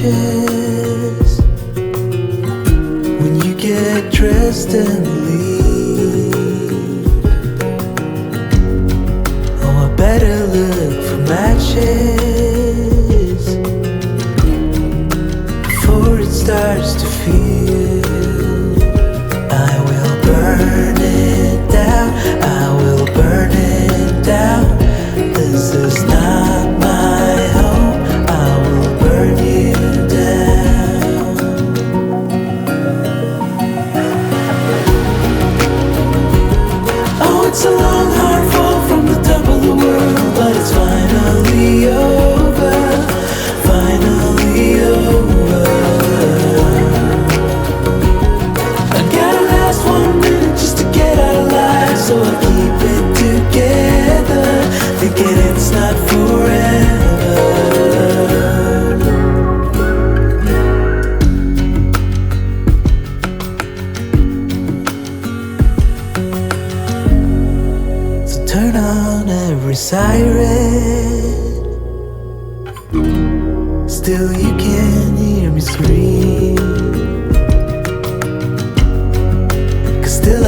matches when you get dressed and leave. Oh, I better look for matches before it starts to feel. I will burn it down, I will burn it down. This is not my home, I will burn you down. Oh, it's a long hard fall from the top of the world, but it's finally over, finally over. I gotta last 1 minute just to get out alive, so I keep it together, thinking it's not forever. So turn on every siren, still you can hear me scream, 'cause still I